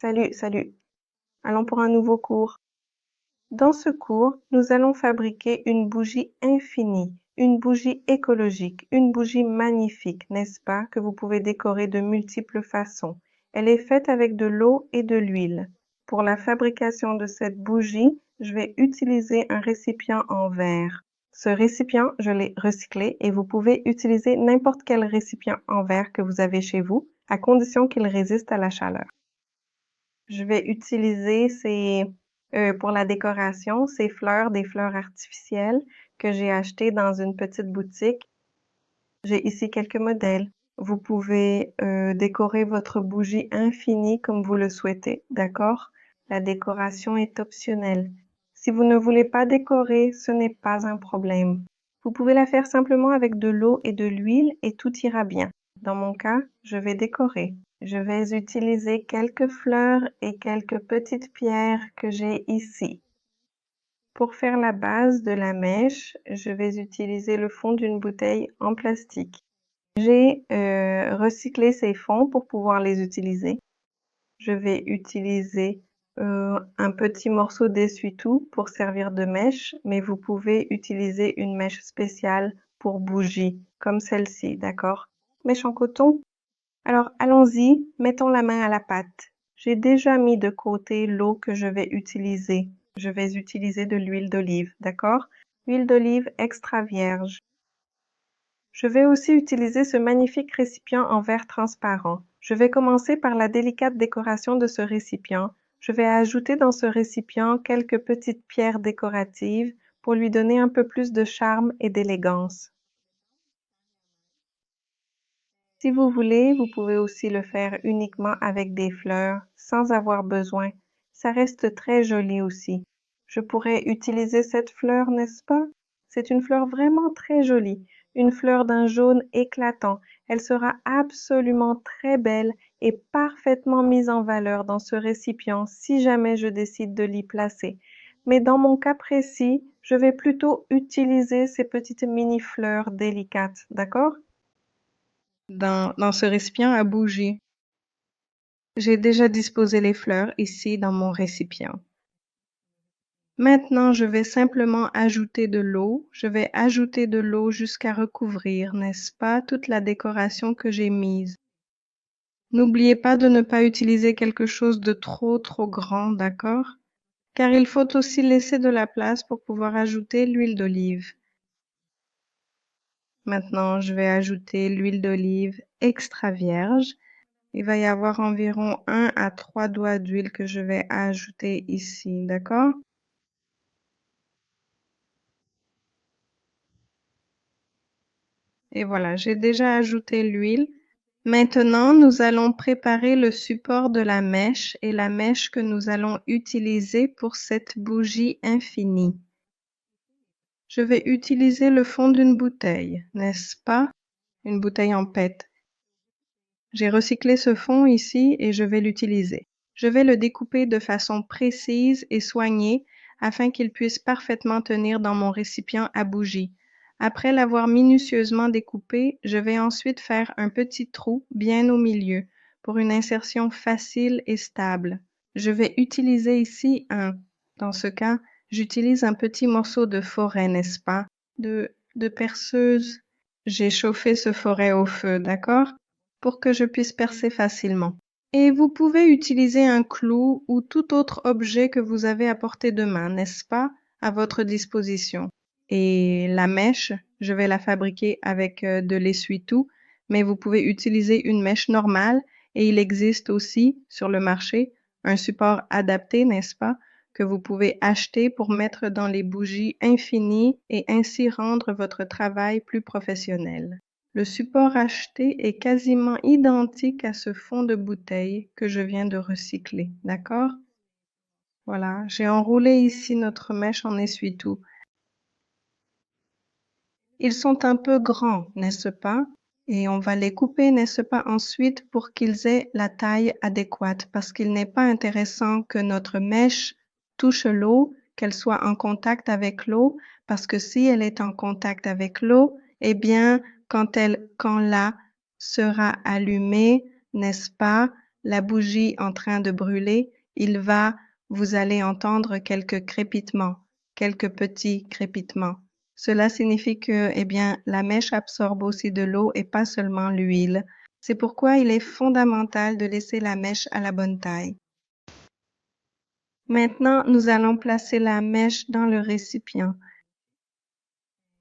Salut, salut. Allons pour un nouveau cours. Dans ce cours, nous allons fabriquer une bougie infinie, une bougie écologique, une bougie magnifique, n'est-ce pas, que vous pouvez décorer de multiples façons. Elle est faite avec de l'eau et de l'huile. Pour la fabrication de cette bougie, je vais utiliser un récipient en verre. Ce récipient, je l'ai recyclé et vous pouvez utiliser n'importe quel récipient en verre que vous avez chez vous, à condition qu'il résiste à la chaleur. Je vais utiliser pour la décoration, ces fleurs, des fleurs artificielles que j'ai achetées dans une petite boutique. J'ai ici quelques modèles. Vous pouvez décorer votre bougie infinie comme vous le souhaitez, d'accord? La décoration est optionnelle. Si vous ne voulez pas décorer, ce n'est pas un problème. Vous pouvez la faire simplement avec de l'eau et de l'huile et tout ira bien. Dans mon cas, je vais décorer. Je vais utiliser quelques fleurs et quelques petites pierres que j'ai ici. Pour faire la base de la mèche, je vais utiliser le fond d'une bouteille en plastique. J'ai recyclé ces fonds pour pouvoir les utiliser. Je vais utiliser un petit morceau d'essuie-tout pour servir de mèche, mais vous pouvez utiliser une mèche spéciale pour bougie, comme celle-ci, d'accord? Mèche en coton. Alors, allons-y, mettons la main à la pâte. J'ai déjà mis de côté l'eau que je vais utiliser. Je vais utiliser de l'huile d'olive, d'accord? Huile d'olive extra vierge. Je vais aussi utiliser ce magnifique récipient en verre transparent. Je vais commencer par la délicate décoration de ce récipient. Je vais ajouter dans ce récipient quelques petites pierres décoratives pour lui donner un peu plus de charme et d'élégance. Si vous voulez, vous pouvez aussi le faire uniquement avec des fleurs, sans avoir besoin. Ça reste très joli aussi. Je pourrais utiliser cette fleur, n'est-ce pas? C'est une fleur vraiment très jolie, une fleur d'un jaune éclatant. Elle sera absolument très belle et parfaitement mise en valeur dans ce récipient si jamais je décide de l'y placer. Mais dans mon cas précis, je vais plutôt utiliser ces petites mini-fleurs délicates, d'accord? Dans ce récipient à bougie. J'ai déjà disposé les fleurs ici dans mon récipient. Maintenant, je vais simplement ajouter de l'eau. Je vais ajouter de l'eau jusqu'à recouvrir, n'est-ce pas, toute la décoration que j'ai mise. N'oubliez pas de ne pas utiliser quelque chose de trop grand, d'accord? Car il faut aussi laisser de la place pour pouvoir ajouter l'huile d'olive. Maintenant, je vais ajouter l'huile d'olive extra vierge. Il va y avoir environ 1 à 3 doigts d'huile que je vais ajouter ici, d'accord? Et voilà, j'ai déjà ajouté l'huile. Maintenant, nous allons préparer le support de la mèche et la mèche que nous allons utiliser pour cette bougie infinie. Je vais utiliser le fond d'une bouteille, n'est-ce pas? Une bouteille en PET. J'ai recyclé ce fond ici et je vais l'utiliser. Je vais le découper de façon précise et soignée afin qu'il puisse parfaitement tenir dans mon récipient à bougie. Après l'avoir minutieusement découpé, je vais ensuite faire un petit trou bien au milieu pour une insertion facile et stable. Je vais utiliser ici dans ce cas, j'utilise un petit morceau de forêt, n'est-ce pas? De perceuse. J'ai chauffé ce forêt au feu, d'accord? Pour que je puisse percer facilement. Et vous pouvez utiliser un clou ou tout autre objet que vous avez à portée de main, n'est-ce pas, à votre disposition. Et la mèche, je vais la fabriquer avec de l'essuie-tout, mais vous pouvez utiliser une mèche normale et il existe aussi sur le marché un support adapté, n'est-ce pas, que vous pouvez acheter pour mettre dans les bougies infinies et ainsi rendre votre travail plus professionnel. Le support acheté est quasiment identique à ce fond de bouteille que je viens de recycler, d'accord? Voilà, j'ai enroulé ici notre mèche en essuie-tout. Ils sont un peu grands, n'est-ce pas? Et on va les couper, n'est-ce pas, ensuite pour qu'ils aient la taille adéquate, parce qu'il n'est pas intéressant que notre mèche touche l'eau, qu'elle soit en contact avec l'eau, parce que si elle est en contact avec l'eau, eh bien, quand la sera allumée, n'est-ce pas, la bougie en train de brûler, vous allez entendre quelques crépitements, quelques petits crépitements. Cela signifie que, eh bien, la mèche absorbe aussi de l'eau et pas seulement l'huile. C'est pourquoi il est fondamental de laisser la mèche à la bonne taille. Maintenant, nous allons placer la mèche dans le récipient.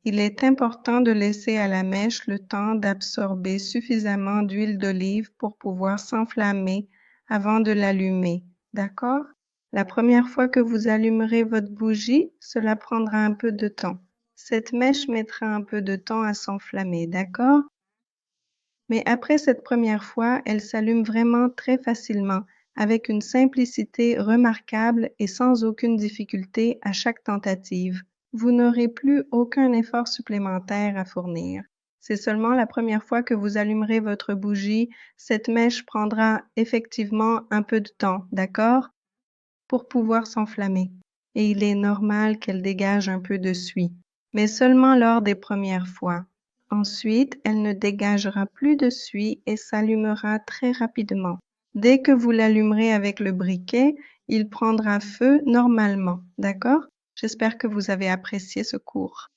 Il est important de laisser à la mèche le temps d'absorber suffisamment d'huile d'olive pour pouvoir s'enflammer avant de l'allumer. D'accord? La première fois que vous allumerez votre bougie, cela prendra un peu de temps. Cette mèche mettra un peu de temps à s'enflammer, d'accord? Mais après cette première fois, elle s'allume vraiment très facilement, avec une simplicité remarquable et sans aucune difficulté à chaque tentative. Vous n'aurez plus aucun effort supplémentaire à fournir. C'est seulement la première fois que vous allumerez votre bougie, cette mèche prendra effectivement un peu de temps, d'accord? Pour pouvoir s'enflammer. Et il est normal qu'elle dégage un peu de suie, mais seulement lors des premières fois. Ensuite, elle ne dégagera plus de suie et s'allumera très rapidement. Dès que vous l'allumerez avec le briquet, il prendra feu normalement, d'accord? J'espère que vous avez apprécié ce cours.